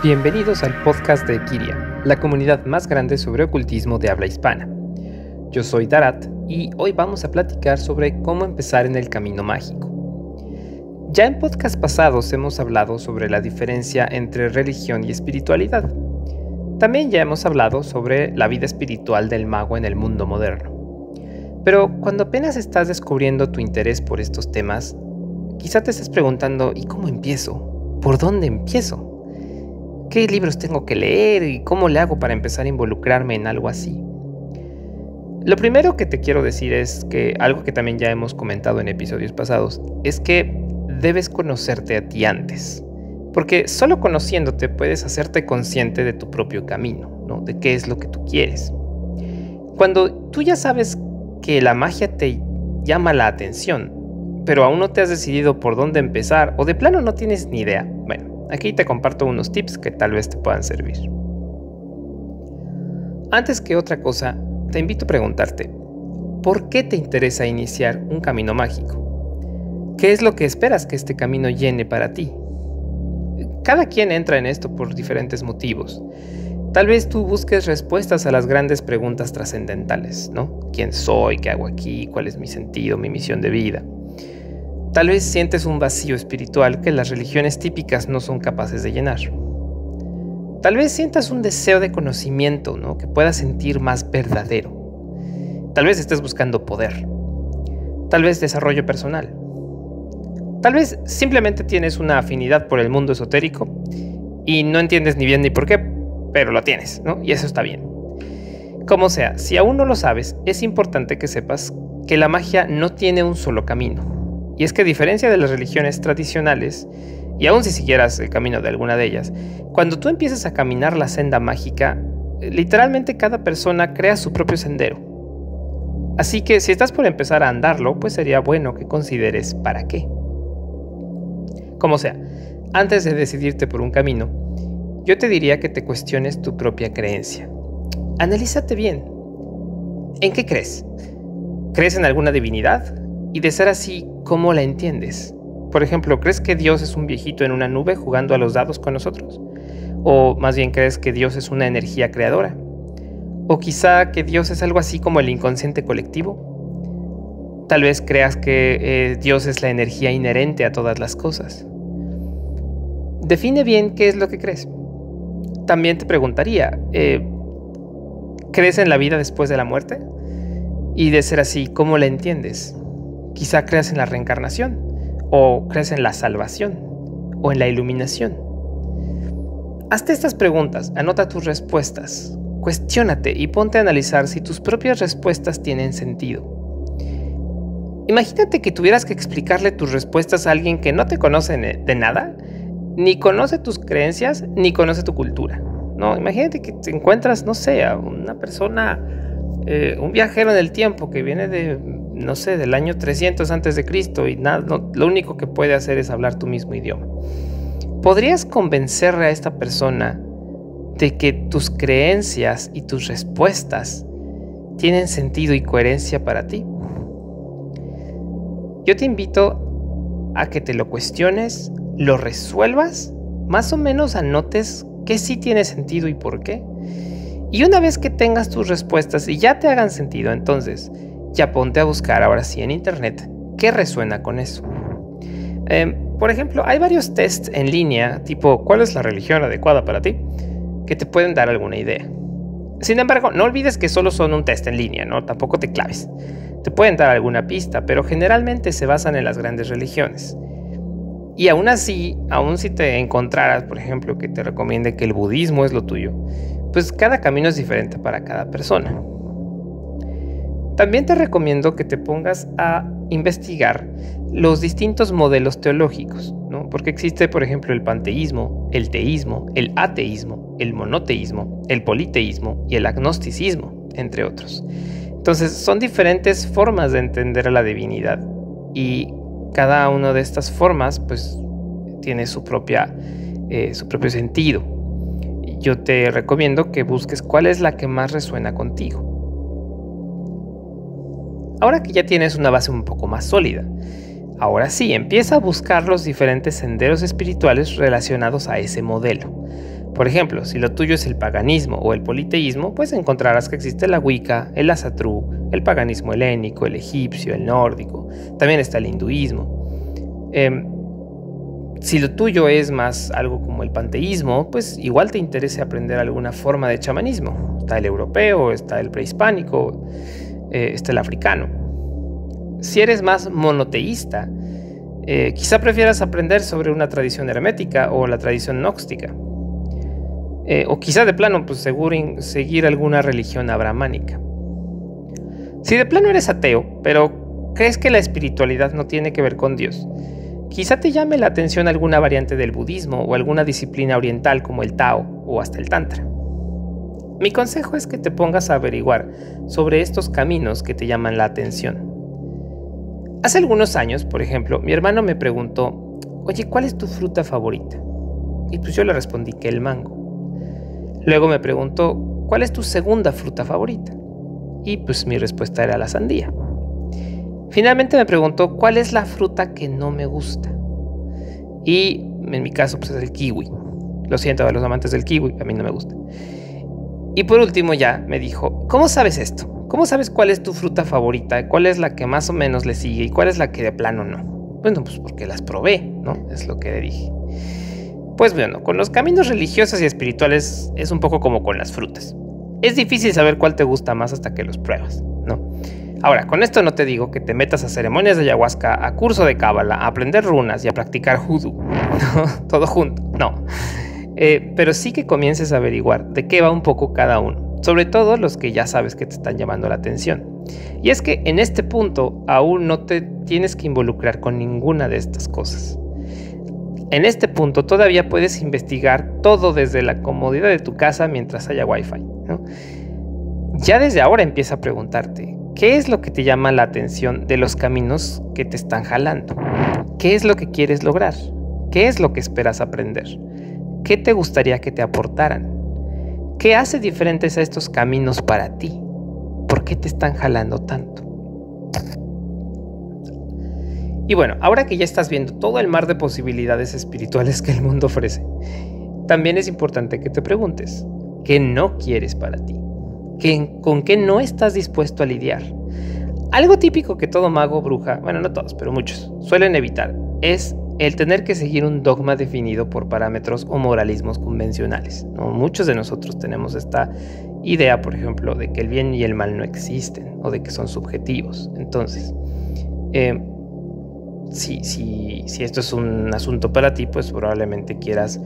Bienvenidos al podcast de Kiria, la comunidad más grande sobre ocultismo de habla hispana. Yo soy Darat y hoy vamos a platicar sobre cómo empezar en el camino mágico. Ya en podcasts pasados hemos hablado sobre la diferencia entre religión y espiritualidad. También ya hemos hablado sobre la vida espiritual del mago en el mundo moderno. Pero cuando apenas estás descubriendo tu interés por estos temas, quizá te estés preguntando, ¿y cómo empiezo? ¿Por dónde empiezo? ¿Qué libros tengo que leer y cómo le hago para empezar a involucrarme en algo así? Lo primero que te quiero decir es que algo que también ya hemos comentado en episodios pasados es que debes conocerte a ti antes, porque solo conociéndote puedes hacerte consciente de tu propio camino, ¿no? De qué es lo que tú quieres. Cuando tú ya sabes que la magia te llama la atención, pero aún no te has decidido por dónde empezar o de plano no tienes ni idea, bueno, aquí te comparto unos tips que tal vez te puedan servir. Antes que otra cosa, te invito a preguntarte, ¿por qué te interesa iniciar un camino mágico? ¿Qué es lo que esperas que este camino llene para ti? Cada quien entra en esto por diferentes motivos. Tal vez tú busques respuestas a las grandes preguntas trascendentales, ¿no? ¿Quién soy? ¿Qué hago aquí? ¿Cuál es mi sentido? ¿Mi misión de vida? Tal vez sientes un vacío espiritual que las religiones típicas no son capaces de llenar. Tal vez sientas un deseo de conocimiento, ¿no? Que puedas sentir más verdadero. Tal vez estés buscando poder. Tal vez desarrollo personal. Tal vez simplemente tienes una afinidad por el mundo esotérico y no entiendes ni bien ni por qué, pero lo tienes, ¿no? Y eso está bien. Como sea, si aún no lo sabes, es importante que sepas que la magia no tiene un solo camino. Y es que a diferencia de las religiones tradicionales, y aun si siguieras el camino de alguna de ellas, cuando tú empiezas a caminar la senda mágica, literalmente cada persona crea su propio sendero. Así que si estás por empezar a andarlo, pues sería bueno que consideres para qué. Como sea, antes de decidirte por un camino, yo te diría que te cuestiones tu propia creencia. Analízate bien. ¿En qué crees? ¿Crees en alguna divinidad? Y de ser así, ¿cómo la entiendes? Por ejemplo, ¿crees que Dios es un viejito en una nube jugando a los dados con nosotros? ¿O más bien crees que Dios es una energía creadora? ¿O quizá que Dios es algo así como el inconsciente colectivo? Tal vez creas que Dios es la energía inherente a todas las cosas. Define bien qué es lo que crees. También te preguntaría, ¿crees en la vida después de la muerte? Y de ser así, ¿cómo la entiendes? Quizá creas en la reencarnación, o crees en la salvación, o en la iluminación. Hazte estas preguntas, anota tus respuestas, cuestiónate y ponte a analizar si tus propias respuestas tienen sentido. Imagínate que tuvieras que explicarle tus respuestas a alguien que no te conoce de nada, ni conoce tus creencias, ni conoce tu cultura. No, imagínate que te encuentras, no sé, a una persona, un viajero en el tiempo que viene de, no sé, del año 300 antes de Cristo y nada, no, lo único que puede hacer es hablar tu mismo idioma. ¿Podrías convencerle a esta persona de que tus creencias y tus respuestas tienen sentido y coherencia para ti? Yo te invito a que te lo cuestiones, lo resuelvas, más o menos anotes qué sí tiene sentido y por qué. Y una vez que tengas tus respuestas y ya te hagan sentido, entonces ya ponte a buscar ahora sí en internet qué resuena con eso. Por ejemplo, hay varios tests en línea, tipo ¿cuál es la religión adecuada para ti?, que te pueden dar alguna idea. Sin embargo, no olvides que solo son un test en línea, ¿no? Tampoco te claves. Te pueden dar alguna pista, pero generalmente se basan en las grandes religiones. Y aún así, aún si te encontraras, por ejemplo, que te recomiende que el budismo es lo tuyo, pues cada camino es diferente para cada persona. También te recomiendo que te pongas a investigar los distintos modelos teológicos, ¿no? Porque existe, por ejemplo, el panteísmo, el teísmo, el ateísmo, el monoteísmo, el politeísmo y el agnosticismo, entre otros. Entonces, son diferentes formas de entender a la divinidad y cada una de estas formas, pues, tiene su propio sentido. Yo te recomiendo que busques cuál es la que más resuena contigo. Ahora que ya tienes una base un poco más sólida, ahora sí, empieza a buscar los diferentes senderos espirituales relacionados a ese modelo. Por ejemplo, si lo tuyo es el paganismo o el politeísmo, pues encontrarás que existe la Wicca, el Asatru, el paganismo helénico, el egipcio, el nórdico. También está el hinduismo. Si lo tuyo es más algo como el panteísmo, pues igual te interesa aprender alguna forma de chamanismo. Está el europeo, está el prehispánico, está el africano. Si eres más monoteísta, quizá prefieras aprender sobre una tradición hermética o la tradición gnóstica. O quizá de plano, pues seguir alguna religión abrahámica. Si de plano eres ateo, pero crees que la espiritualidad no tiene que ver con Dios, quizá te llame la atención alguna variante del budismo o alguna disciplina oriental como el Tao o hasta el Tantra. Mi consejo es que te pongas a averiguar sobre estos caminos que te llaman la atención. Hace algunos años, por ejemplo, mi hermano me preguntó, oye, ¿cuál es tu fruta favorita? Y pues yo le respondí que el mango. Luego me preguntó, ¿cuál es tu segunda fruta favorita? Y pues mi respuesta era la sandía. Finalmente me preguntó, ¿cuál es la fruta que no me gusta? Y en mi caso, pues es el kiwi. Lo siento a los amantes del kiwi, a mí no me gusta. Y por último ya me dijo, ¿cómo sabes esto? ¿Cómo sabes cuál es tu fruta favorita? ¿Cuál es la que más o menos le sigue? ¿Y cuál es la que de plano no? Bueno, pues porque las probé, ¿no? Es lo que le dije. Pues bueno, con los caminos religiosos y espirituales es un poco como con las frutas. Es difícil saber cuál te gusta más hasta que los pruebas, ¿no? Ahora, con esto no te digo que te metas a ceremonias de ayahuasca, a curso de cábala, a aprender runas y a practicar judú, ¿no? Todo junto, no. Pero sí que comiences a averiguar de qué va un poco cada uno, sobre todo los que ya sabes que te están llamando la atención. Y es que en este punto aún no te tienes que involucrar con ninguna de estas cosas. En este punto todavía puedes investigar todo desde la comodidad de tu casa mientras haya wifi, ¿no? Ya desde ahora empieza a preguntarte, ¿qué es lo que te llama la atención de los caminos que te están jalando? ¿Qué es lo que quieres lograr? ¿Qué es lo que esperas aprender? ¿Qué te gustaría que te aportaran? ¿Qué hace diferentes a estos caminos para ti? ¿Por qué te están jalando tanto? Y bueno, ahora que ya estás viendo todo el mar de posibilidades espirituales que el mundo ofrece, también es importante que te preguntes, ¿qué no quieres para ti? ¿Con qué no estás dispuesto a lidiar? Algo típico que todo mago, bruja, bueno, no todos, pero muchos, suelen evitar, es el tener que seguir un dogma definido por parámetros o moralismos convencionales, ¿no? Muchos de nosotros tenemos esta idea, por ejemplo, de que el bien y el mal no existen o de que son subjetivos. Entonces, si esto es un asunto para ti, pues probablemente quieras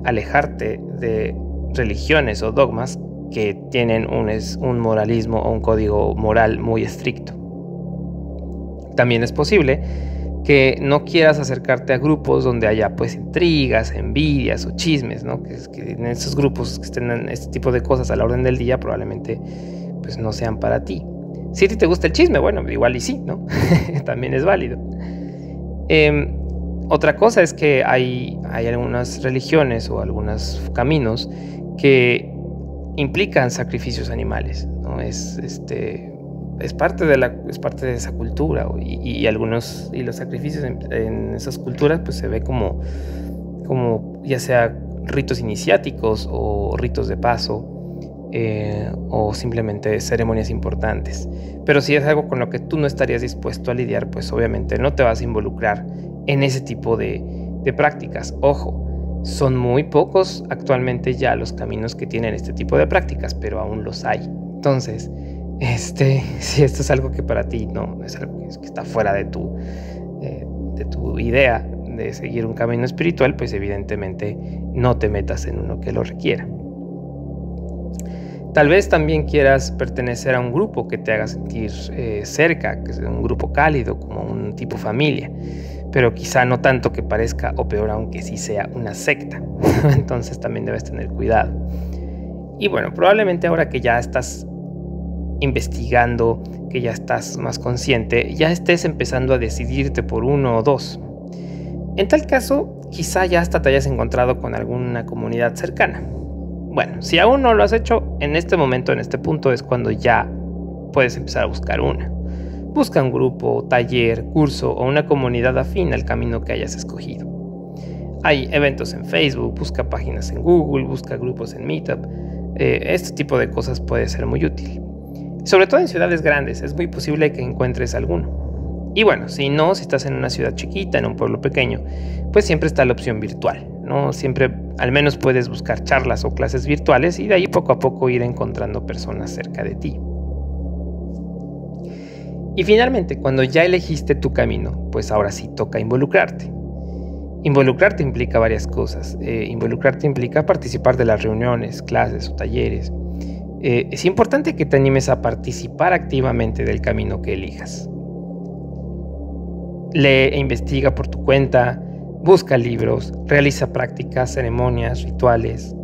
alejarte de religiones o dogmas que tienen un moralismo o un código moral muy estricto. También es posible que no quieras acercarte a grupos donde haya pues intrigas, envidias o chismes, ¿no? Que en esos grupos que estén en este tipo de cosas a la orden del día probablemente pues no sean para ti. Si a ti te gusta el chisme, bueno, igual y sí, ¿no? También es válido. Otra cosa es que hay algunas religiones o algunos caminos que implican sacrificios animales, ¿no? Es parte de esa cultura y los sacrificios en esas culturas pues se ve como ya sea ritos iniciáticos o ritos de paso o simplemente ceremonias importantes. Pero si es algo con lo que tú no estarías dispuesto a lidiar, pues obviamente no te vas a involucrar en ese tipo de prácticas. Ojo, son muy pocos actualmente ya los caminos que tienen este tipo de prácticas, pero aún los hay. Entonces, si esto es algo que para ti no es algo que está fuera de tu idea de seguir un camino espiritual, pues evidentemente no te metas en uno que lo requiera. Tal vez también quieras pertenecer a un grupo que te haga sentir cerca, que sea un grupo cálido, como un tipo familia, pero quizá no tanto que parezca, o peor aún, que sí sea una secta. Entonces también debes tener cuidado. Y bueno, probablemente ahora que ya estás investigando, que ya estás más consciente, ya estés empezando a decidirte por uno o dos. En tal caso, quizá ya hasta te hayas encontrado con alguna comunidad cercana. Bueno, si aún no lo has hecho, en este momento, en este punto, es cuando ya puedes empezar a buscar una. Busca un grupo, taller, curso o una comunidad afín al camino que hayas escogido. Hay eventos en Facebook, busca páginas en Google, busca grupos en Meetup. Este tipo de cosas puede ser muy útil. Sobre todo en ciudades grandes, es muy posible que encuentres alguno. Y bueno, si estás en una ciudad chiquita, en un pueblo pequeño, pues siempre está la opción virtual, ¿no? Siempre al menos puedes buscar charlas o clases virtuales y de ahí poco a poco ir encontrando personas cerca de ti. Y finalmente, cuando ya elegiste tu camino, pues ahora sí toca involucrarte. Involucrarte implica varias cosas. Involucrarte implica participar de las reuniones, clases o talleres. Es importante que te animes a participar activamente del camino que elijas. Lee e investiga por tu cuenta, busca libros, realiza prácticas, ceremonias, rituales.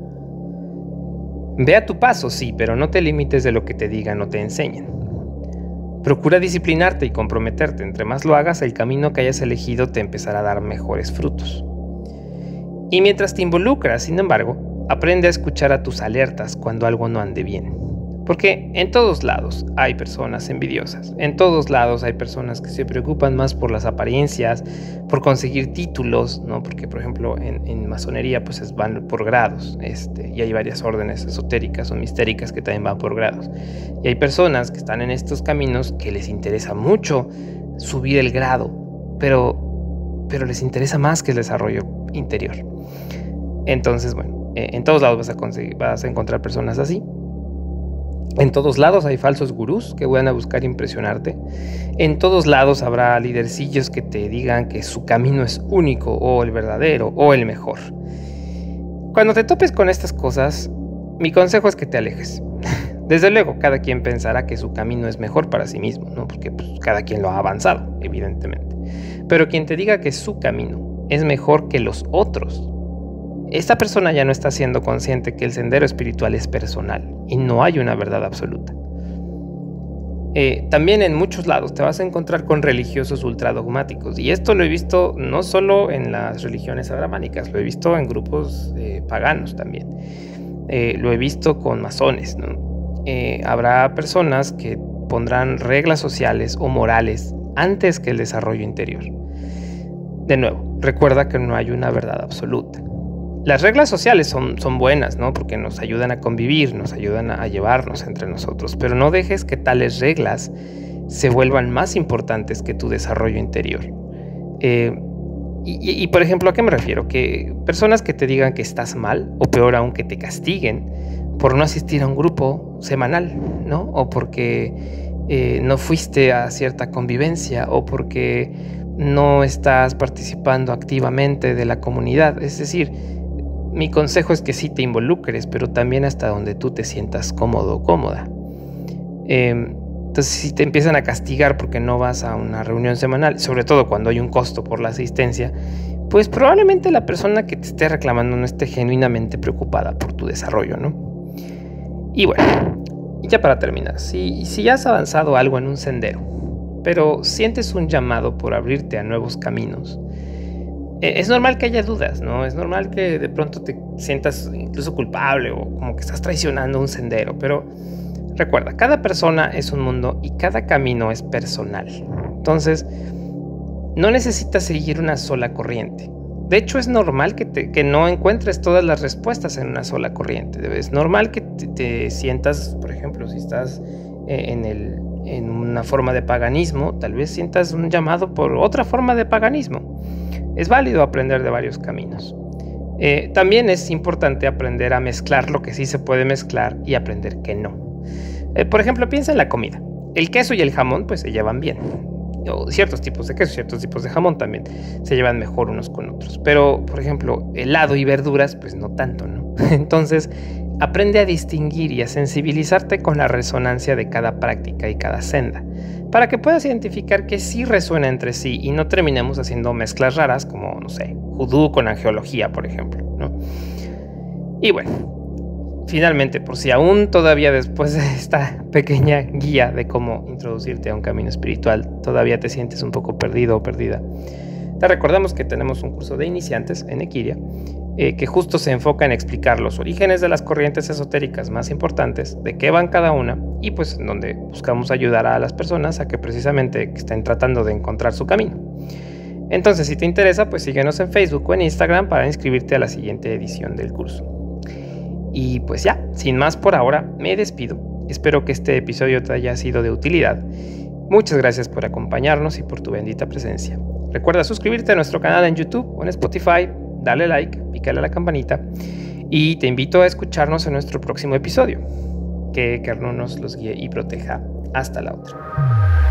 Ve a tu paso, sí, pero no te limites de lo que te digan o te enseñen. Procura disciplinarte y comprometerte. Entre más lo hagas, el camino que hayas elegido te empezará a dar mejores frutos. Y mientras te involucras, sin embargo, aprende a escuchar a tus alertas cuando algo no ande bien. Porque en todos lados hay personas envidiosas. En todos lados hay personas que se preocupan más por las apariencias, por conseguir títulos, ¿no? Porque, por ejemplo, en masonería pues van por grados, y hay varias órdenes esotéricas o mistéricas que también van por grados. Y hay personas que están en estos caminos que les interesa mucho subir el grado, pero les interesa más que el desarrollo interior. Entonces, bueno, en todos lados vas a encontrar personas así. En todos lados hay falsos gurús que van a buscar impresionarte. En todos lados habrá lidercillos que te digan que su camino es único o el verdadero o el mejor. Cuando te topes con estas cosas, mi consejo es que te alejes. Desde luego, cada quien pensará que su camino es mejor para sí mismo, ¿no? Porque pues, cada quien lo ha avanzado, evidentemente. Pero quien te diga que su camino es mejor que los otros, esta persona ya no está siendo consciente que el sendero espiritual es personal y no hay una verdad absoluta. También en muchos lados te vas a encontrar con religiosos ultradogmáticos, y esto lo he visto no solo en las religiones abrahámicas, lo he visto en grupos paganos también. Lo he visto con masones, ¿no? Habrá personas que pondrán reglas sociales o morales antes que el desarrollo interior. De nuevo, recuerda que no hay una verdad absoluta. Las reglas sociales son buenas, ¿no? Porque nos ayudan a convivir, nos ayudan a llevarnos entre nosotros, pero no dejes que tales reglas se vuelvan más importantes que tu desarrollo interior. Por ejemplo, ¿a qué me refiero? Que personas que te digan que estás mal, o peor aún, que te castiguen por no asistir a un grupo semanal, ¿no? O porque no fuiste a cierta convivencia, o porque no estás participando activamente de la comunidad. Es decir, mi consejo es que sí te involucres, pero también hasta donde tú te sientas cómodo o cómoda. Entonces, si te empiezan a castigar porque no vas a una reunión semanal, sobre todo cuando hay un costo por la asistencia, pues probablemente la persona que te esté reclamando no esté genuinamente preocupada por tu desarrollo, ¿no? Y bueno, ya para terminar, si ya has avanzado algo en un sendero, pero sientes un llamado por abrirte a nuevos caminos, es normal que haya dudas, ¿no? Es normal que de pronto te sientas incluso culpable o como que estás traicionando un sendero, pero recuerda, cada persona es un mundo y cada camino es personal. Entonces, no necesitas seguir una sola corriente. De hecho, es normal que no encuentres todas las respuestas en una sola corriente. Es normal que te sientas, por ejemplo, si estás en una forma de paganismo, tal vez sientas un llamado por otra forma de paganismo. Es válido aprender de varios caminos. También es importante aprender a mezclar lo que sí se puede mezclar y aprender que no. Por ejemplo, piensa en la comida. El queso y el jamón pues se llevan bien. O ciertos tipos de queso, ciertos tipos de jamón también se llevan mejor unos con otros. Pero, por ejemplo, helado y verduras pues no tanto, ¿no? Entonces, aprende a distinguir y a sensibilizarte con la resonancia de cada práctica y cada senda, para que puedas identificar que sí resuena entre sí y no terminemos haciendo mezclas raras como, no sé, vudú con angeología, por ejemplo, ¿no? Y bueno, finalmente, por si aún todavía después de esta pequeña guía de cómo introducirte a un camino espiritual, todavía te sientes un poco perdido o perdida, te recordamos que tenemos un curso de iniciantes en Equiria, que justo se enfoca en explicar los orígenes de las corrientes esotéricas más importantes, de qué van cada una, y pues en donde buscamos ayudar a las personas a que precisamente estén tratando de encontrar su camino. Entonces, si te interesa, pues síguenos en Facebook o en Instagram para inscribirte a la siguiente edición del curso. Y pues ya, sin más por ahora, me despido. Espero que este episodio te haya sido de utilidad. Muchas gracias por acompañarnos y por tu bendita presencia. Recuerda suscribirte a nuestro canal en YouTube o en Spotify, darle like, pícale a la campanita y te invito a escucharnos en nuestro próximo episodio. Que Eterno nos los guíe y proteja. Hasta la otra.